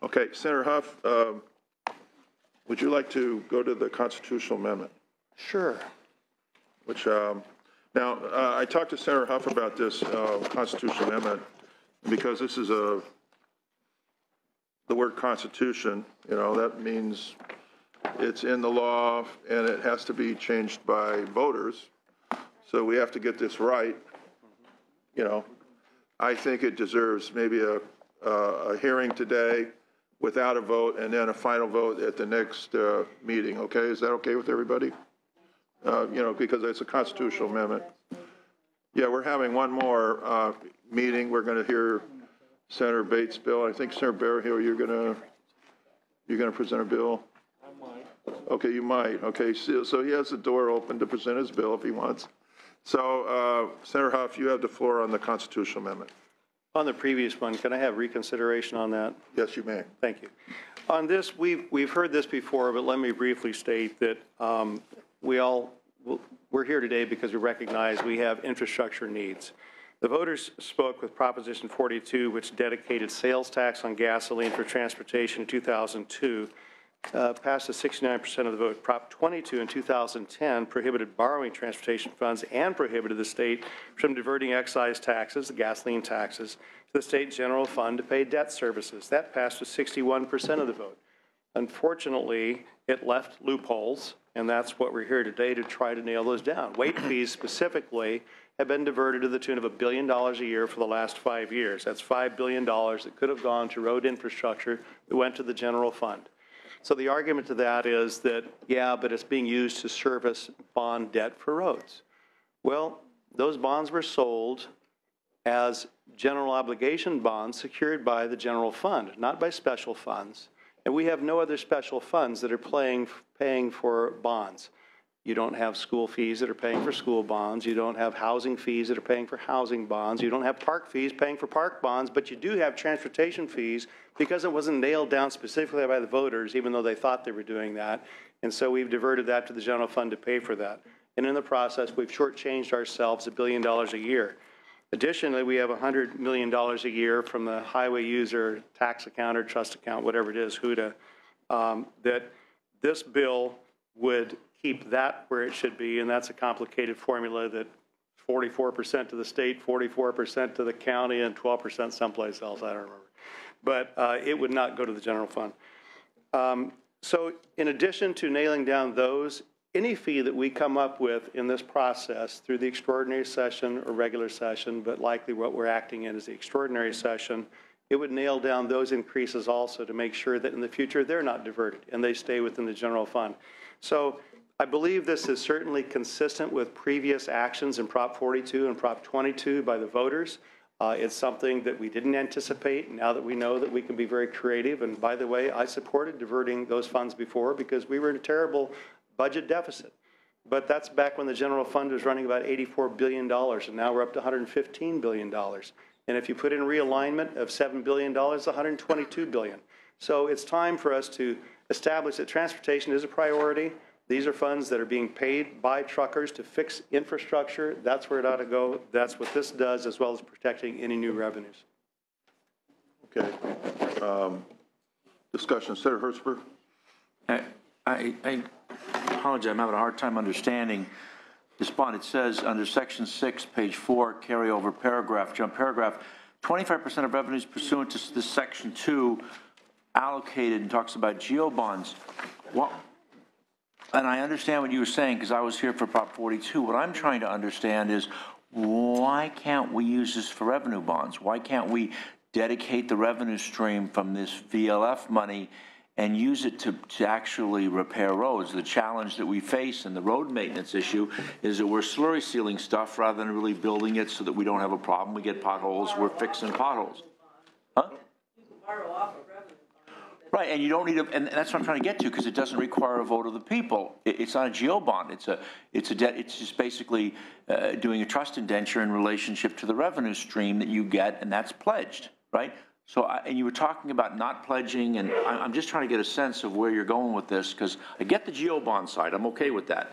Okay, Senator Huff, would you like to go to the constitutional amendment? Sure. Which, now, I talked to Senator Huff about this constitutional amendment because this is the word constitution, you know, that means it's in the law and it has to be changed by voters. So we have to get this right. You know, I think it deserves maybe a hearing today without a vote and then a final vote at the next meeting. Okay, is that okay with everybody? You know, because it's a constitutional amendment. Yeah, we're having one more meeting. We're going to hear Senator Bates' bill. I think Senator Berryhill, you're going to present a bill. I might. Okay, you might. Okay, so he has the door open to present his bill if he wants. So, Senator Huff, you have the floor on the constitutional amendment. On the previous one, can I have reconsideration on that? Yes, you may. Thank you. On this, we've heard this before, but let me briefly state that we're here today because we recognize we have infrastructure needs. The voters spoke with Proposition 42, which dedicated sales tax on gasoline for transportation in 2002, passed with 69% of the vote. Prop 22 in 2010 prohibited borrowing transportation funds and prohibited the state from diverting excise taxes, the gasoline taxes, to the state general fund to pay debt services. That passed with 61% of the vote. Unfortunately, it left loopholes, and that's what we're here today to try to nail those down. Late fees specifically have been diverted to the tune of $1 billion a year for the last 5 years. That's $5 billion that could have gone to road infrastructure that went to the general fund. So the argument to that is that, yeah, but it's being used to service bond debt for roads. Well, those bonds were sold as general obligation bonds secured by the general fund, not by special funds. And we have no other special funds that are paying for bonds. You don't have school fees that are paying for school bonds. You don't have housing fees that are paying for housing bonds. You don't have park fees paying for park bonds, but you do have transportation fees because it wasn't nailed down specifically by the voters, even though they thought they were doing that. And so we've diverted that to the general fund to pay for that. And in the process, we've shortchanged ourselves $1 billion a year. Additionally, we have $100 million a year from the highway user tax account or trust account, whatever it is, HUDA, that this bill would keep that where it should be, and that's a complicated formula that 44% to the state, 44% to the county, and 12% someplace else, I don't remember. But it would not go to the general fund. So in addition to nailing down those, any fee that we come up with in this process through the extraordinary session or regular session, but likely what we're acting in is the extraordinary session, it would nail down those increases also to make sure that in the future they're not diverted and they stay within the general fund. So I believe this is certainly consistent with previous actions in Prop 42 and Prop 22 by the voters. It's something that we didn't anticipate. Now that we know that we can be very creative, and by the way, I supported diverting those funds before because we were in a terrible budget deficit. But that's back when the general fund was running about $84 billion, and now we're up to $115 billion. And if you put in realignment of $7 billion, $122 billion. So it's time for us to establish that transportation is a priority. These are funds that are being paid by truckers to fix infrastructure. That's where it ought to go. That's what this does, as well as protecting any new revenues. Okay. Discussion. Senator Hertzberg. I apologize. I'm having a hard time understanding this bond. It says under Section 6, page 4, carryover paragraph, jump paragraph, 25% of revenues pursuant to this Section 2 allocated, and talks about geo bonds. What? And I understand what you were saying because I was here for Prop 42. What I'm trying to understand is why can't we use this for revenue bonds? Why can't we dedicate the revenue stream from this VLF money and use it to actually repair roads? The challenge that we face in the road maintenance issue is that we're slurry sealing stuff rather than really building it so that we don't have a problem. We get potholes, we're fixing potholes. Huh? You can borrow off of revenue. Right, and you don't need a, and that's what I'm trying to get to, because it doesn't require a vote of the people. It's not a geo bond. It's just basically doing a trust indenture in relationship to the revenue stream that you get, and that's pledged, right? So, and you were talking about not pledging, and I'm just trying to get a sense of where you're going with this, because I get the geo bond side. I'm okay with that,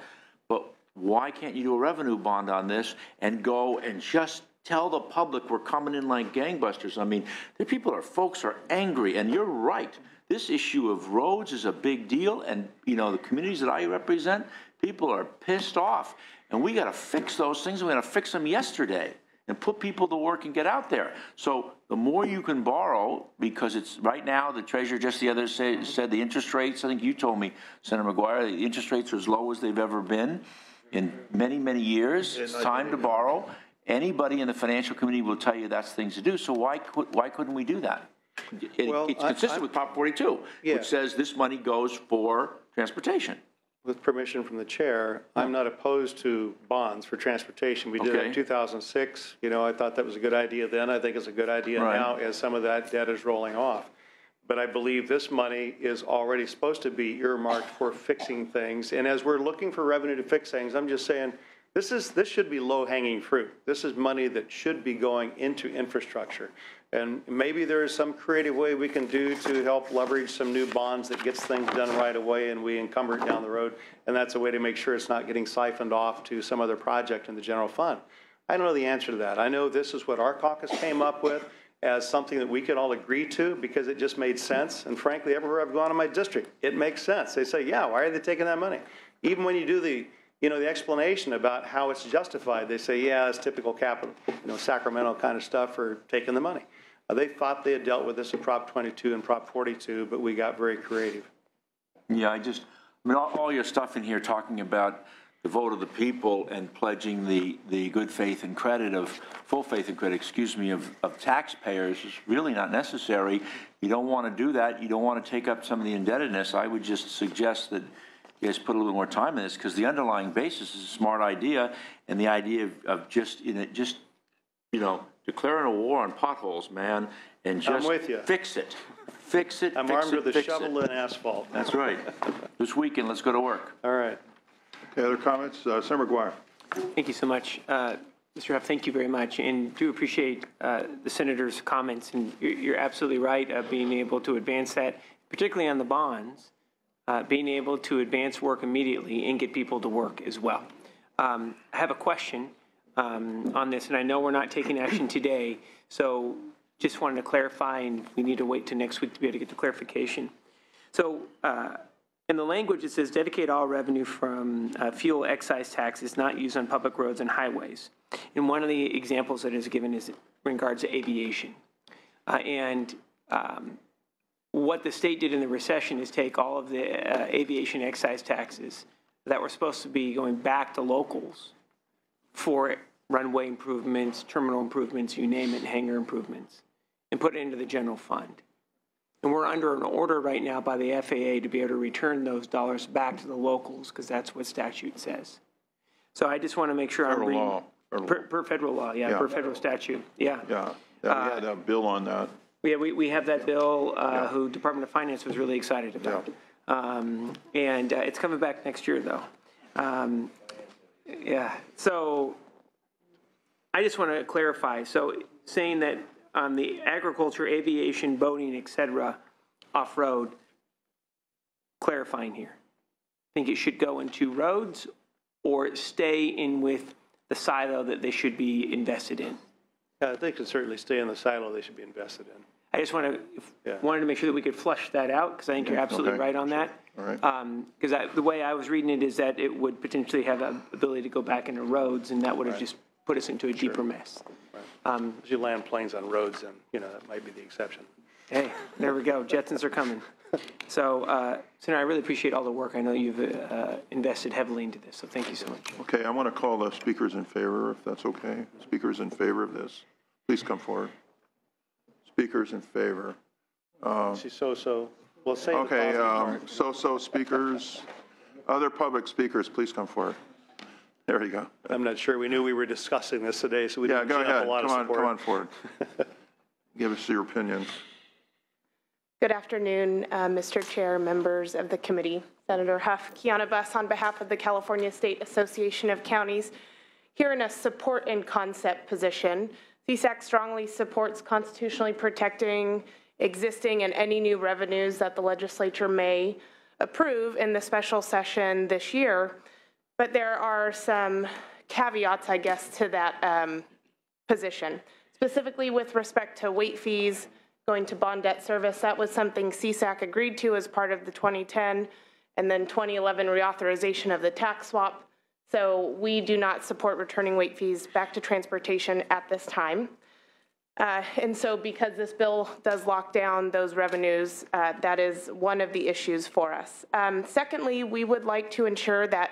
but why can't you do a revenue bond on this and go and just tell the public we're coming in like gangbusters. I mean, folks are angry, and you're right. This issue of roads is a big deal, and, you know, the communities that I represent, people are pissed off, and we got to fix those things. We got to fix them yesterday and put people to work and get out there. So the more you can borrow, because it's right now, the treasurer just the other day said the interest rates, I think you told me, Senator McGuire, the interest rates are as low as they've ever been in many, many years. It's time to borrow. Anybody in the financial community will tell you that's things to do. So why couldn't we do that? It's consistent with Prop 42, which says this money goes for transportation. With permission from the chair, I'm not opposed to bonds for transportation. We did it in 2006. You know, I thought that was a good idea then. I think it's a good idea now as some of that debt is rolling off. But I believe this money is already supposed to be earmarked for fixing things. And as we're looking for revenue to fix things, I'm just saying, this should be low-hanging fruit. This is money that should be going into infrastructure. And maybe there is some creative way we can do to help leverage some new bonds that gets things done right away and we encumber it down the road. And that's a way to make sure it's not getting siphoned off to some other project in the general fund. I don't know the answer to that. I know this is what our caucus came up with as something that we could all agree to because it just made sense. And frankly, everywhere I've gone in my district, it makes sense. They say, yeah, why are they taking that money? Even when you do the explanation about how it's justified, they say, yeah, it's typical capital, Sacramento kind of stuff for taking the money. They thought they had dealt with this in Prop 22 and Prop 42, but we got very creative. Yeah, I mean, all your stuff in here talking about the vote of the people and pledging the good faith and credit full faith and credit, of taxpayers is really not necessary. You don't want to do that. You don't want to take up some of the indebtedness. I would just suggest that you guys put a little more time in this because the underlying basis is a smart idea, and the idea of just declaring a war on potholes, man, and just fix it. Fix it. I'm armed with a shovel and asphalt. That's right. This weekend, let's go to work. All right. Okay, other comments? Senator McGuire. Thank you so much. Mr. Huff, thank you very much, and do appreciate the Senator's comments. And you're absolutely right, being able to advance that, particularly on the bonds, being able to advance work immediately and get people to work as well. I have a question on this, and I know we're not taking action today, so just wanted to clarify, and we need to wait till next week to be able to get the clarification. So in the language, it says dedicate all revenue from fuel excise taxes not used on public roads and highways. And one of the examples that is given is in regards to aviation. What the state did in the recession is take all of the aviation excise taxes that were supposed to be going back to locals for runway improvements, terminal improvements, you name it, hangar improvements, and put it into the general fund. And we're under an order right now by the FAA to be able to return those dollars back to the locals because that's what statute says. So I just want to make sure I'm reading. Per federal law, per federal statute, Yeah, we had a bill on that. Yeah, we have that bill who Department of Finance was really excited about. And it's coming back next year, though. So I just want to clarify. So saying that on the agriculture, aviation, boating, et cetera, off-road, clarifying here. Think it should go into roads or stay in with the silo that they should be invested in? Yeah, they could certainly stay in the silo they should be invested in. I just wanted to make sure that we could flush that out because I think you're absolutely right on that. All right. Because the way I was reading it is that it would potentially have the ability to go back into roads, and that would have just put us into a deeper mess. Right. As you land planes on roads, and that might be the exception. Hey, there we go. Jetsons are coming. So, Senator, I really appreciate all the work. I know you've invested heavily into this, so thank you so much. Okay, I want to call the speakers in favor, if that's okay. Speakers in favor of this, please come forward. Speakers in favor. So. We'll say okay, so speakers. Other public speakers, please come forward. There you go. I'm not sure. We knew we were discussing this today, so we didn't go ahead. a lot of support. Come on forward. Give us your opinions. Good afternoon, Mr. Chair, members of the committee. Senator Huff, Kiana Buss on behalf of the California State Association of Counties, here in a support and concept position. CSAC strongly supports constitutionally protecting existing and any new revenues that the legislature may approve in the special session this year. But there are some caveats, I guess, to that position. Specifically with respect to weight fees going to bond debt service, that was something CSAC agreed to as part of the 2010 and then 2011 reauthorization of the tax swap. So we do not support returning weight fees back to transportation at this time. And so because this bill does lock down those revenues, that is one of the issues for us. Secondly, we would like to ensure that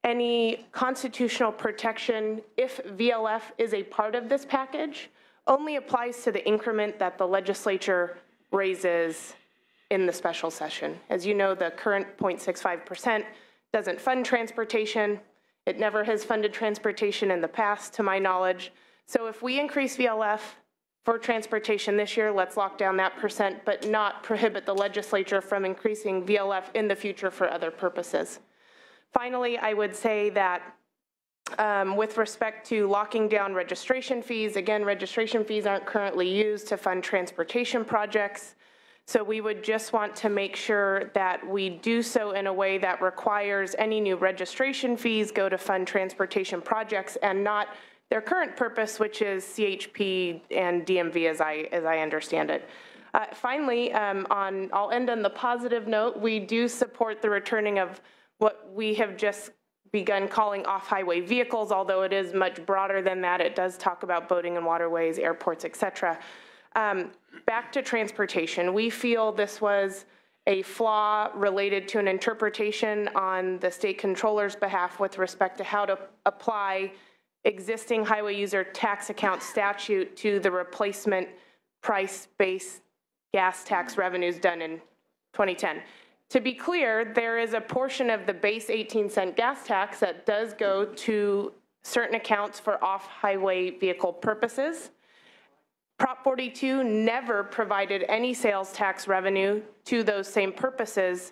any constitutional protection, if VLF is a part of this package, only applies to the increment that the legislature raises in the special session. As you know, the current 0.65% doesn't fund transportation. It never has funded transportation in the past, to my knowledge. So if we increase VLF for transportation this year, let's lock down that percent, but not prohibit the legislature from increasing VLF in the future for other purposes. Finally, I would say that with respect to locking down registration fees, again, registration fees aren't currently used to fund transportation projects. So we would just want to make sure that we do so in a way that requires any new registration fees go to fund transportation projects and not their current purpose, which is CHP and DMV as I understand it. Finally, I'll end on the positive note. We do support the returning of what we have just begun calling off-highway vehicles, although it is much broader than that. It does talk about boating and waterways, airports, et cetera. Back to transportation. We feel this was a flaw related to an interpretation on the state controller's behalf with respect to how to apply existing highway user tax account statute to the replacement price-based gas tax revenues done in 2010. To be clear, there is a portion of the base 18-cent gas tax that does go to certain accounts for off-highway vehicle purposes. Prop 42 never provided any sales tax revenue to those same purposes.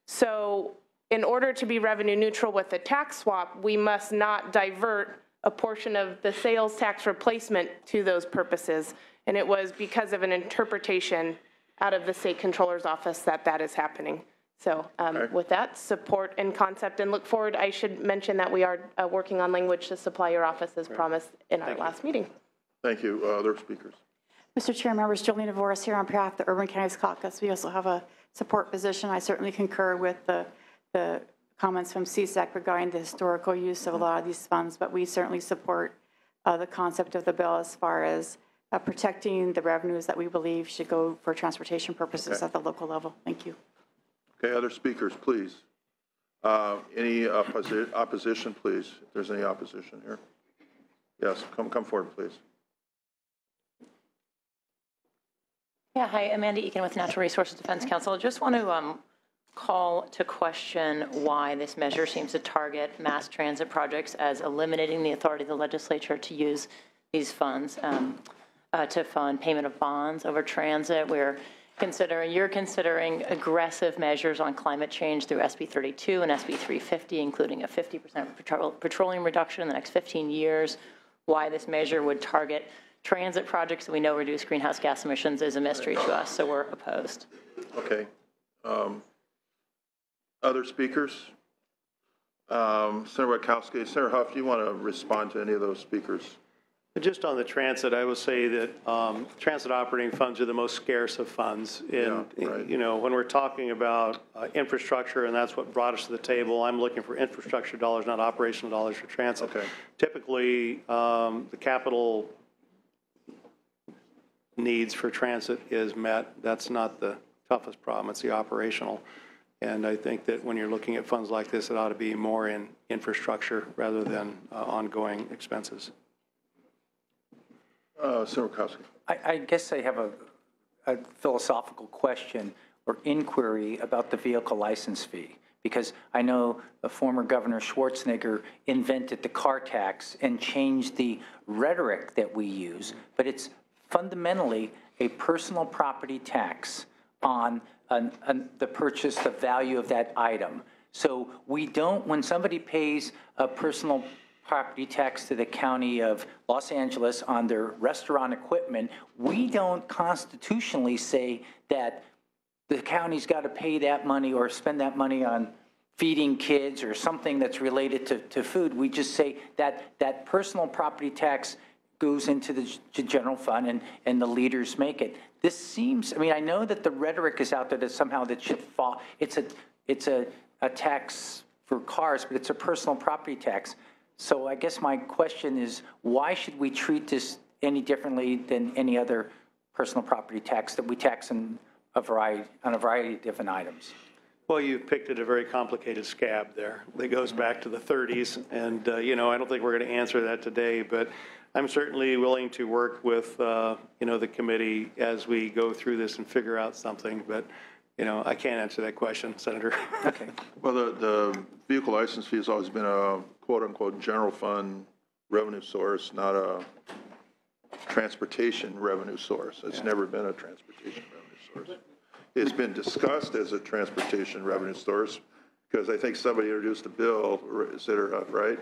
So in order to be revenue neutral with the tax swap, we must not divert a portion of the sales tax replacement to those purposes. And it was because of an interpretation out of the state controller's office that is happening. So with that, support and concept, and look forward. I should mention that we are working on language to supply your office as promised in our last meeting. Thank you. Other speakers? Mr. Chair, members, Jolene Voris here on behalf of the Urban Counties Caucus. We also have a support position. I certainly concur with the comments from CSAC regarding the historical use of a lot of these funds, but we certainly support the concept of the bill as far as protecting the revenues that we believe should go for transportation purposes at the local level. Thank you. Okay, other speakers, please. Any opposition, please? If there's any opposition here. Yes, come forward, please. Yeah, hi, Amanda Eakin with Natural Resources Defense Council. I just want to call to question why this measure seems to target mass transit projects as eliminating the authority of the legislature to use these funds to fund payment of bonds over transit. You're considering aggressive measures on climate change through SB 32 and SB 350, including a 50% petroleum reduction in the next 15 years. Why this measure would target transit projects that we know reduce greenhouse gas emissions is a mystery to us, so we're opposed. Okay. Other speakers? Senator Wachowski, Senator Huff, do you want to respond to any of those speakers? Just on the transit, I will say that transit operating funds are the most scarce of funds. And, right. You know, when we're talking about infrastructure, and that's what brought us to the table, I'm looking for infrastructure dollars, not operational dollars for transit. Okay. Typically, the capital needs for transit is met. That's not the toughest problem. It's the operational. And I think that when you're looking at funds like this, it ought to be more in infrastructure rather than ongoing expenses. Senator Wachowski. I guess I have a philosophical question or inquiry about the vehicle license fee, because I know the former Governor Schwarzenegger invented the car tax and changed the rhetoric that we use, but it's fundamentally a personal property tax on the purchase, the value of that item. So we don't, when somebody pays a personal property tax to the county of Los Angeles on their restaurant equipment, we don't constitutionally say that the county's got to pay that money or spend that money on feeding kids or something that's related to food. We just say that that personal property tax goes into the general fund and the leaders make it. This seems, I mean, I know that the rhetoric is out there that somehow that should fall, it's a tax for cars, but it's a personal property tax. So I guess my question is, why should we treat this any differently than any other personal property tax that we tax on a variety of different items? Well, you've picked at a very complicated scab there that goes back to the 30s. And, you know, I don't think we're going to answer that today, but I'm certainly willing to work with, you know, the committee as we go through this and figure out something. But, you know, I can't answer that question, Senator. Okay. Well, the vehicle license fee has always been a quote-unquote general fund revenue source, not a transportation revenue source. It's never been a transportation revenue source. It's been discussed as a transportation revenue source because I think somebody introduced a bill, right?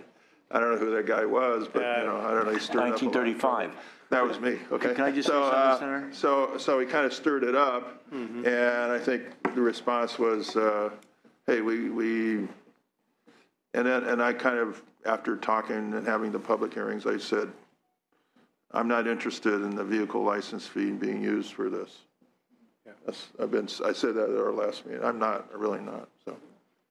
I don't know who that guy was, but, you know, I don't know, he stirred up 1935. That was me, okay. Can I just say something, Senator? So he kind of stirred it up, and I think the response was, hey, and I kind of, after talking and having the public hearings, I said, I'm not interested in the vehicle license fee being used for this. I said that at our last meeting. I'm really not, so.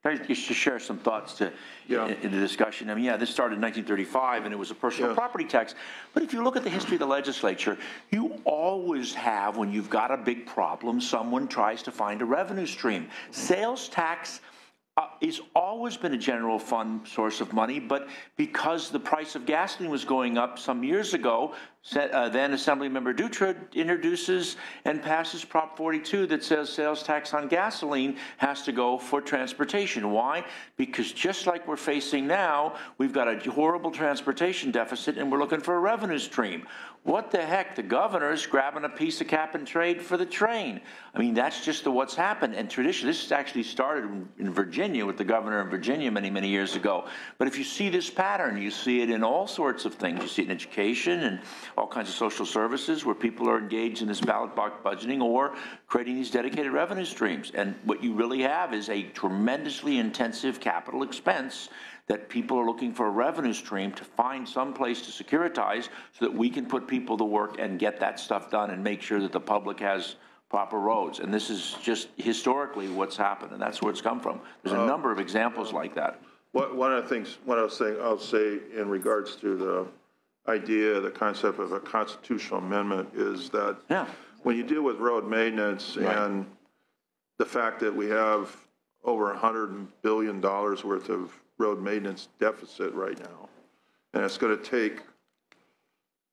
Can I just share some thoughts in the discussion? I mean, yeah, this started in 1935, and it was a personal property tax. But if you look at the history of the legislature, you always have, when you've got a big problem, someone tries to find a revenue stream. Sales tax has always been a general fund source of money, but because the price of gasoline was going up some years ago, then Assemblymember Dutra introduces and passes Prop 42 that says sales tax on gasoline has to go for transportation. Why? Because just like we're facing now, we've got a horrible transportation deficit and we're looking for a revenue stream. What the heck? The governor's grabbing a piece of cap and trade for the train. I mean, that's just what's happened. And traditionally, this actually started in Virginia with the governor of Virginia many, many years ago. But if you see this pattern, you see it in all sorts of things. You see it in education and all kinds of social services where people are engaged in this ballot box budgeting or creating these dedicated revenue streams. And what you really have is a tremendously intensive capital expense that people are looking for a revenue stream to find some place to securitize so that we can put people to work and get that stuff done and make sure that the public has proper roads. And this is just historically what's happened, and that's where it's come from. There's a number of examples like that. One of the things, I'll say in regards to the idea, the concept of a constitutional amendment is that when you deal with road maintenance and the fact that we have over $100 billion worth of road maintenance deficit right now, and it's going to take,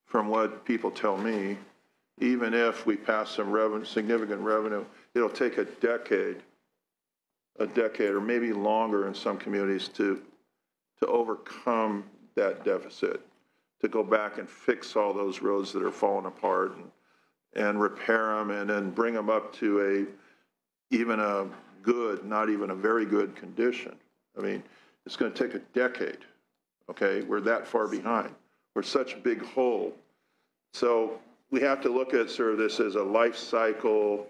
from what people tell me, even if we pass some significant revenue, it'll take a decade or maybe longer in some communities to overcome that deficit, to go back and fix all those roads that are falling apart and repair them and then bring them up to even a good, not even a very good condition. I mean, it's going to take a decade, okay? We're that far behind. We're such a big hole. So we have to look at sort of this as a life cycle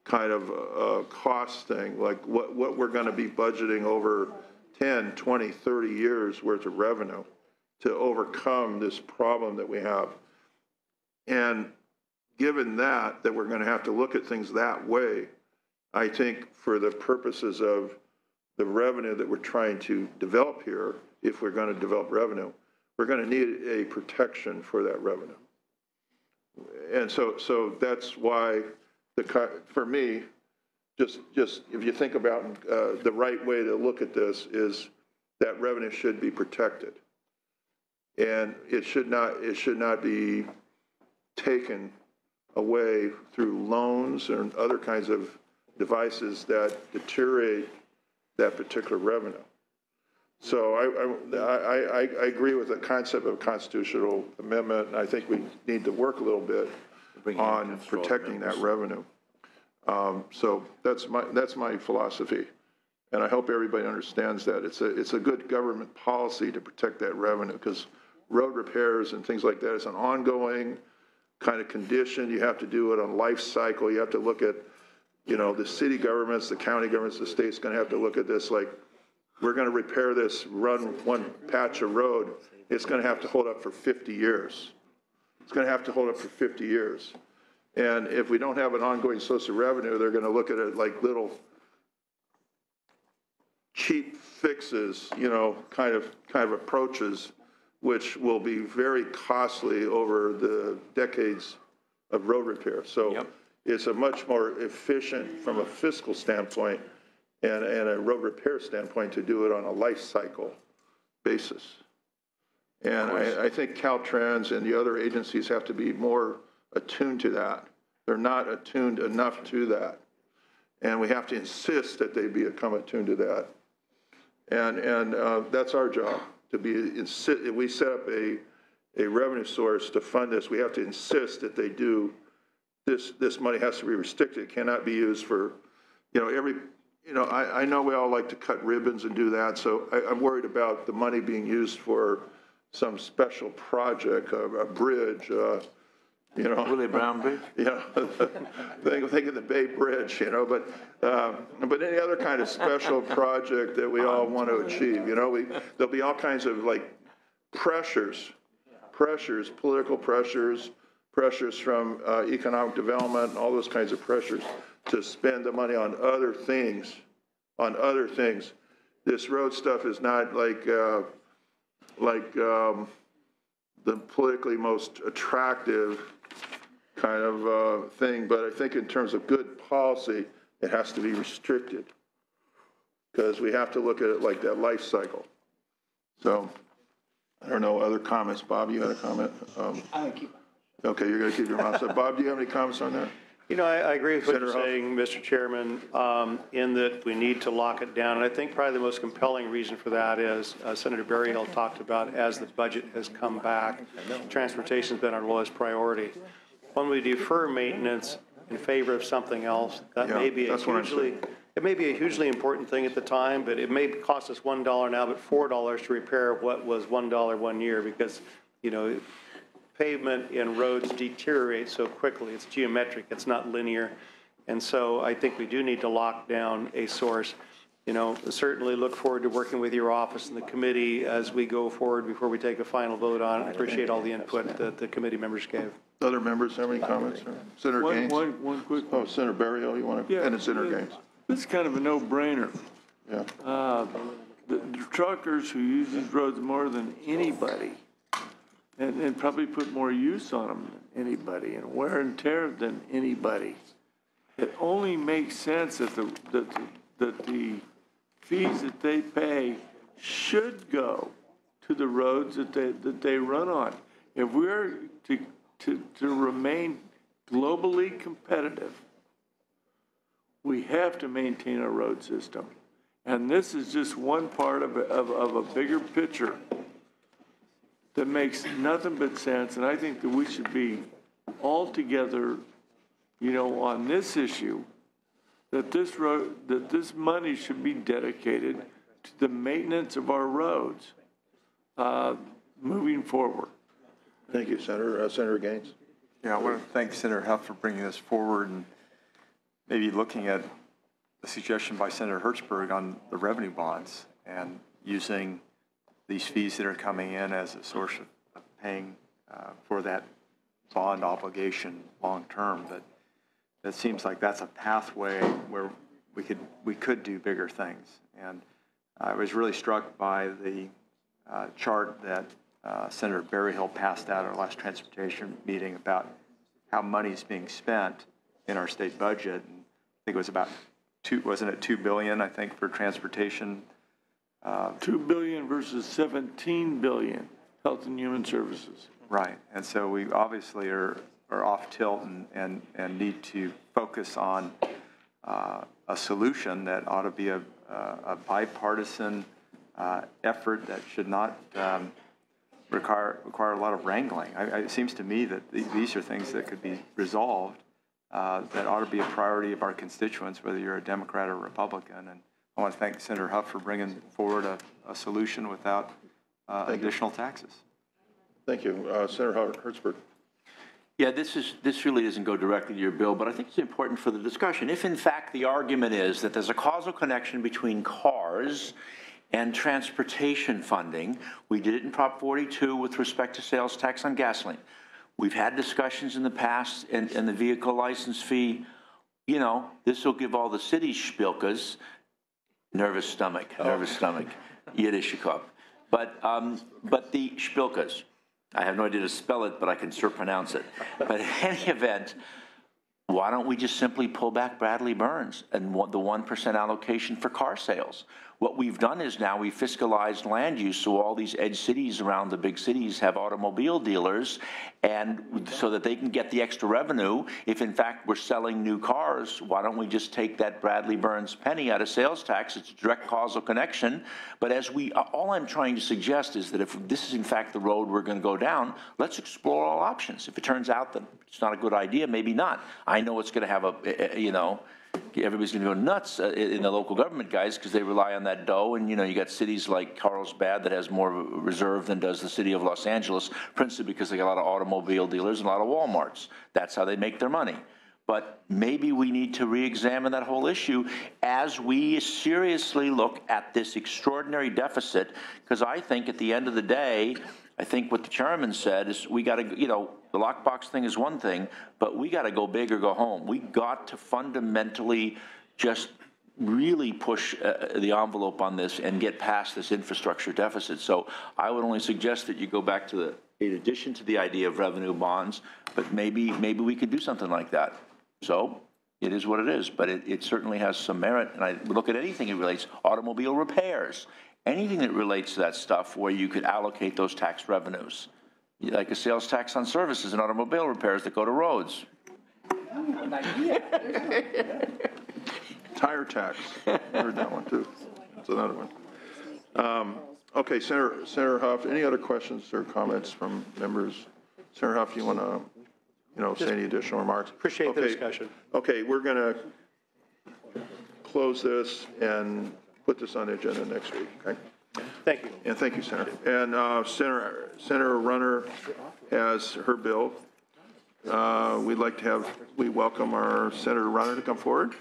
kind of cost thing, like what we're going to be budgeting over 10, 20, 30 years worth of revenue to overcome this problem that we have. And given that we're going to have to look at things that way, I think for the purposes of the revenue that we're trying to develop here, if we're going to develop revenue, we're going to need a protection for that revenue. And so that's why, for me, just if you think about the right way to look at this is that revenue should be protected. And it should not be taken away through loans and other kinds of devices that deteriorate that particular revenue. So I agree with the concept of constitutional amendment, and I think we need to work a little bit on protecting that revenue. So that's my philosophy, and I hope everybody understands that it's a good government policy to protect that revenue, because road repairs and things like that is an ongoing kind of condition. You have to do it on life cycle. You have to look at, the city governments, the county governments, the state's going to have to look at this like, we're going to repair this, run one patch of road. It's going to have to hold up for 50 years. it's going to have to hold up for 50 years. And if we don't have an ongoing source of revenue, they're going to look at it like little cheap fixes, you know, kind of approaches, which will be very costly over the decades of road repair. So it's a much more efficient from a fiscal standpoint and a road repair standpoint to do it on a life cycle basis. And I think Caltrans and the other agencies have to be more attuned to that. They're not attuned enough to that. And we have to insist that they become attuned to that. And that's our job, to be, if we set up a revenue source to fund this, we have to insist that they do, this money has to be restricted. It cannot be used for, you know, I know we all like to cut ribbons and do that, so I'm worried about the money being used for some special project, a bridge, you know. Willie Brown Bridge? Yeah, think of the Bay Bridge, you know, but any other kind of special project that we all want to achieve, you know, there'll be all kinds of like pressures, political pressures from economic development, and all those kinds of pressures to spend the money on other things, This road stuff is not like the politically most attractive kind of thing, but I think in terms of good policy, it has to be restricted because we have to look at it like that life cycle. So, I don't know, other comments. Bob, you had a comment? Okay, you're going to keep your mouth shut. Bob, do you have any comments on that? You know, I agree with what Senator you're saying, Mr. Chairman, in that we need to lock it down. And I think probably the most compelling reason for that is Senator Berryhill talked about as the budget has come back, transportation has been our lowest priority. When we defer maintenance in favor of something else, that may be it may be a hugely important thing at the time, but it may cost us $1 now, but $4 to repair what was $1 1 year because, you know, pavement and roads deteriorate so quickly. It's geometric, it's not linear. And so I think we do need to lock down a source. You know, certainly look forward to working with your office and the committee as we go forward before we take a final vote on it. I appreciate all the input that the committee members gave. Other members have any comments? Senator Gaines? One quick. Oh, Senator Berryhill, you want to? Yeah, and it's Senator Gaines. This is kind of a no-brainer. Yeah. The truckers who use these roads more than anybody, and probably put more use on them than anybody, and wear and tear than anybody. It only makes sense that the fees that they pay should go to the roads that they run on. If we're to remain globally competitive, we have to maintain a road system. And this is just one part of a bigger picture that makes nothing but sense. And I think that we should be all together, you know, on this issue, that this money should be dedicated to the maintenance of our roads moving forward. Thank you, Senator. Senator Gaines. Yeah, I want to thank Senator Huff for bringing this forward and maybe looking at the suggestion by Senator Hertzberg on the revenue bonds and using these fees that are coming in as a source of paying for that bond obligation long term. But that seems like that's a pathway where we could do bigger things. And I was really struck by the chart that Senator Berryhill passed out at our last transportation meeting about how money is being spent in our state budget. And I think it was about wasn't it $2 billion, I think, for transportation? $2 billion versus $17 billion, Health and Human Services. Right, and so we obviously are off tilt and need to focus on a solution that ought to be a bipartisan effort that should not require a lot of wrangling. It seems to me that these are things that could be resolved that ought to be a priority of our constituents, whether you're a Democrat or a Republican. And I want to thank Senator Huff for bringing forward a solution without additional taxes. Thank you. Senator Hertzberg. Yeah, this really doesn't go directly to your bill, but I think it's important for the discussion. If in fact the argument is that there's a causal connection between cars and transportation funding, we did it in Prop 42 with respect to sales tax on gasoline. We've had discussions in the past, and the vehicle license fee, you know, this will give all the cities spilkas, nervous stomach, Yiddishkopf. But the spilkas, I have no idea to spell it, but I can sure pronounce it. But in any event, why don't we just simply pull back Bradley Burns and the 1% allocation for car sales? What we've done is now we fiscalized land use, so all these edge cities around the big cities have automobile dealers, and so that they can get the extra revenue. If in fact we're selling new cars, why don't we just take that Bradley Burns penny out of sales tax? It's a direct causal connection. But as all I'm trying to suggest is that if this is in fact the road we're going to go down, let's explore all options. If it turns out that it's not a good idea, maybe not. I know it's going to have everybody's going to go nuts in the local government, guys, because they rely on that dough. And, you got cities like Carlsbad that has more reserve than does the city of Los Angeles, principally because they got a lot of automobile dealers and a lot of Walmarts. That's how they make their money. But maybe we need to re-examine that whole issue as we seriously look at this extraordinary deficit, because I think at the end of the day, I think what the chairman said is we got to, the lockbox thing is one thing, but we got to go big or go home. We got to fundamentally just really push the envelope on this and get past this infrastructure deficit. So I would only suggest that you go back to in addition to the idea of revenue bonds, but maybe we could do something like that. So it is what it is, but it certainly has some merit. And I would look at anything that relates automobile repairs. Anything that relates to that stuff where you could allocate those tax revenues, like a sales tax on services and automobile repairs that go to roads. Tire tax, I heard that one too. That's another one. Okay, Senator Huff, any other questions or comments from members? Senator Huff, you want to, say any additional remarks? Appreciate the discussion. Okay, we're going to close this and put this on the agenda next week, okay? Thank you. And thank you, Senator. And Senator Runner has her bill. We welcome our Senator Runner to come forward.